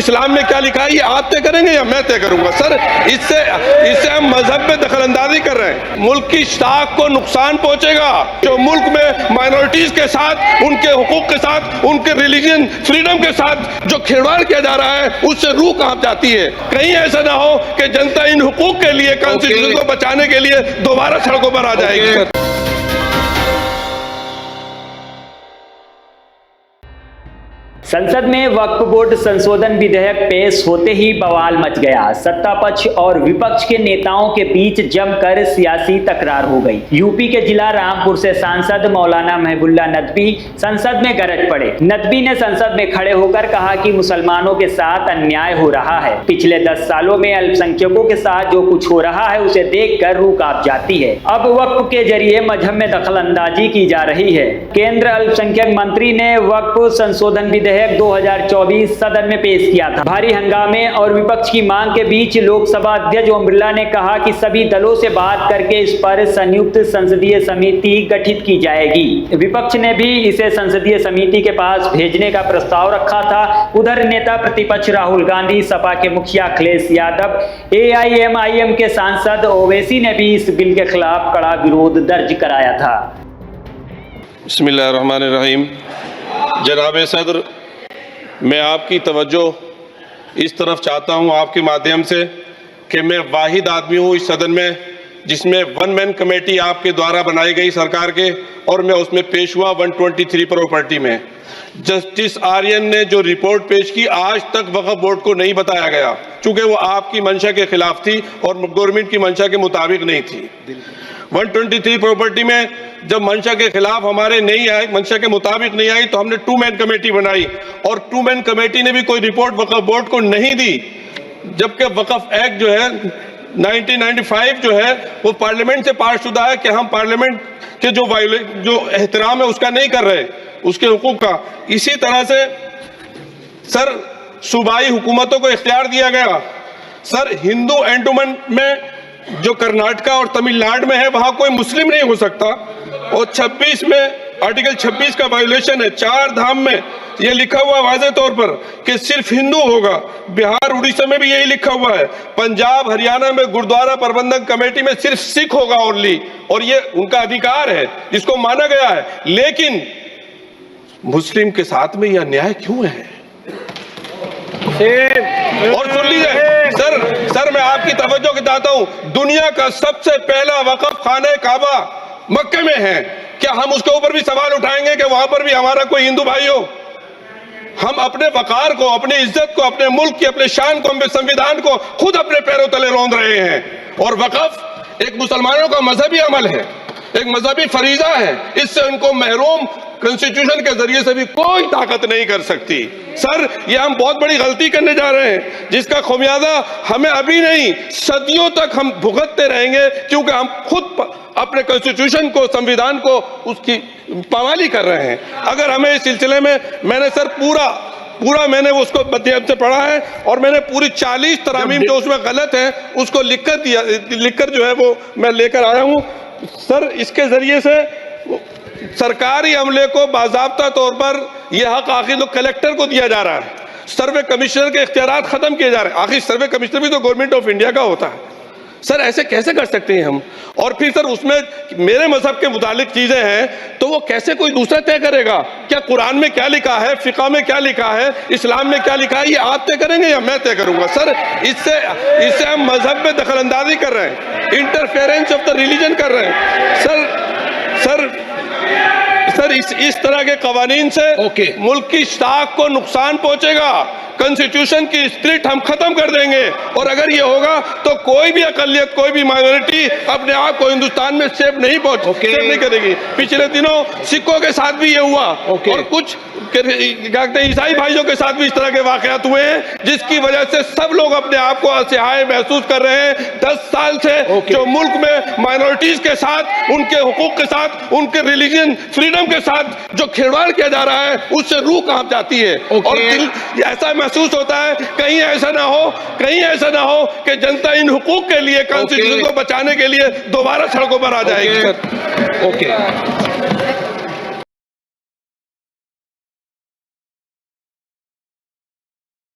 इस्लाम में क्या लिखा है ये आप तय करेंगे या मैं तय करूंगा? सर इससे हम मजहब में दखलंदाजी कर रहे हैं। मुल्क की साख को नुकसान पहुंचेगा। जो मुल्क में माइनॉरिटीज के साथ, उनके हुकूक के साथ, उनके रिलीजन फ्रीडम के साथ जो खिलवाड़ किया जा रहा है उससे रूह कांप जाती है। कहीं ऐसा ना हो कि जनता इन हुकूक के लिए, कॉन्स्टिट्यूशन को बचाने के लिए दोबारा सड़कों पर आ जाएगी। संसद में वक्फ बोर्ड संशोधन विधेयक पेश होते ही बवाल मच गया। सत्ता पक्ष और विपक्ष के नेताओं के बीच जमकर सियासी तकरार हो गई। यूपी के जिला रामपुर से सांसद मौलाना महबुल्ला नदवी संसद में गरज पड़े। नदवी ने संसद में खड़े होकर कहा कि मुसलमानों के साथ अन्याय हो रहा है। पिछले 10 सालों में अल्पसंख्यकों के साथ जो कुछ हो रहा है उसे देखकर रूह कांप जाती है। अब वक्फ के जरिए मजहब में दखलंदाजी की जा रही है। केंद्र अल्पसंख्यक मंत्री ने वक्फ संशोधन विधेयक 2024 सदन में पेश किया था। भारी हंगामे और विपक्ष की मांग के बीच लोकसभा अध्यक्ष ओम बिरला ने कहा कि सभी दलों से बात करके इस पर संयुक्त संसदीय समिति गठित की जाएगी। विपक्ष ने भी इसे संसदीय समिति के पास भेजने का प्रस्ताव रखा था। उधर नेता प्रतिपक्ष राहुल गांधी, सपा के मुखिया अखिलेश यादव, AIMIM के सांसद ओवैसी ने भी इस बिल के खिलाफ कड़ा विरोध दर्ज कराया था। बिस्मिल्लाहिर्रहमानिर्रहीम। जनाब सदर, मैं आपकी तवज्जो इस तरफ चाहता हूं आपके माध्यम से कि मैं वाहिद आदमी हूं इस सदन में जिसमें 1 मैन कमेटी आपके द्वारा बनाई गई सरकार के, और मैं उसमें पेश हुआ 123 प्रॉपर्टी में। जस्टिस आर्यन ने जो रिपोर्ट पेश की, आज तक वक्फ बोर्ड को नहीं बताया गया, चूंकि वो आपकी मंशा के खिलाफ थी और गवर्नमेंट की मंशा के मुताबिक नहीं थी। 123 प्रॉपर्टी में जब मंशा के खिलाफ हमारे नहीं आई, मंशा के मुताबिक नहीं आई, तो हमने 2 मैन कमेटी बनाई और 2 मैन कमेटी ने भी कोई रिपोर्ट वक्फ बोर्ड को नहीं दी। जबकि वक्फ एक्ट जो है 1995 जो है वो पार्लियामेंट से पास शुदा है कि हम पार्लियामेंट के जो एहतराम है उसका नहीं कर रहे, उसके हुकूक का। इसी तरह से सर सूबाई हुकूमतों को इख्तियार दिया गया। सर हिंदू एंडोमेंट में जो कर्नाटका और तमिलनाडु में है वहां कोई मुस्लिम नहीं हो सकता, और 26 में आर्टिकल 26 का वायोलेशन है। 4 धाम में ये लिखा हुआ वाज़े तौर पर कि सिर्फ हिंदू होगा। बिहार उड़ीसा में भी यही लिखा हुआ है। पंजाब हरियाणा में गुरुद्वारा प्रबंधक कमेटी में सिर्फ सिख होगा ओनली, और ये उनका अधिकार है जिसको माना गया है। लेकिन मुस्लिम के साथ में यह अन्याय क्यों है? और सुन लीजिए सर मैं आपकी तवज्जो की चाहता हूं, दुनिया का सबसे पहला वक्फ खाने काबा मक्के में है। क्या हम उसके ऊपर भी सवाल उठाएंगे कि वहां पर भी हमारा कोई हिंदू भाई हो? हम अपने वकार को, अपनी इज्जत को, अपने मुल्क की, अपने शान को, अपने संविधान को खुद अपने पैरों तले रौंद रहे हैं। और वक्फ एक मुसलमानों का मजहबी अमल है, एक मजहबी फरीजा है। इससे उनको महरूम कॉन्स्टिट्यूशन के जरिए से भी कोई ताकत नहीं कर सकती। सर ये हम बहुत बड़ी गलती करने जा रहे हैं जिसका खुमियाजा हमें अभी नहीं सदियों तक हम भुगतते रहेंगे, क्योंकि हम खुद अपने कॉन्स्टिट्यूशन को, संविधान को, उसकी पामाली कर रहे हैं। अगर हमें इस सिलसिले में मैंने सर पूरा मैंने उसको मध्यम से पढ़ा है और मैंने पूरी 40 तरामीम जो उसमें गलत है उसको लिखकर जो है वो मैं लेकर आया हूँ। सर इसके जरिए से सरकारी अमले को बाज़ाब्ता तौर पर यह हक आखिर कलेक्टर को दिया जा रहा है। सर्वे कमिश्नर के इख्तियारात खत्म किए जा रहे हैं। आखिर सर्वे कमिश्नर भी तो गवर्नमेंट ऑफ इंडिया का होता है। सर ऐसे कैसे कर सकते हैं हम? और फिर सर उसमें मेरे मजहब के मुतालिक चीजें हैं तो वो कैसे कोई दूसरा तय करेगा? क्या कुरान में क्या लिखा है, फिक़ा में क्या लिखा है, इस्लाम में क्या लिखा है, ये आप तय करेंगे या मैं तय करूंगा? सर इससे हम मजहब में दखलंदाजी कर रहे हैं, इंटरफेरेंस ऑफ द रिलीजन कर रहे हैं। सर इस तरह के कवानीन से मुल्क की साख को नुकसान पहुंचेगा। कॉन्स्टिट्यूशन की स्पिरिट हम खत्म कर देंगे, और अगर ये होगा तो कोई भी अकलियत, कोई भी माइनॉरिटी अपने आप को हिंदुस्तान में सेफ नहीं करेगी। पिछले दिनों सिखों के साथ भी ये हुआ, और कुछ ईसाई भाइयों के साथ भी इस तरह के वाकयात हुए हैं, जिसकी वजह से सब लोग अपने आप को असहाय महसूस कर रहे हैं। 10 साल से जो मुल्क में माइनॉरिटीज के साथ, उनके हुकूक के साथ, उनके रिलीजन फ्रीडम के साथ जो खिलवाड़ किया जा रहा है उससे रूह कांप जाती है। और दिल ऐसा महसूस होता है कहीं ऐसा ना हो कि जनता इन हुकूक के लिए, कॉन्स्टिट्यूशन को बचाने के लिए दोबारा सड़कों पर आ जाएगी। ओके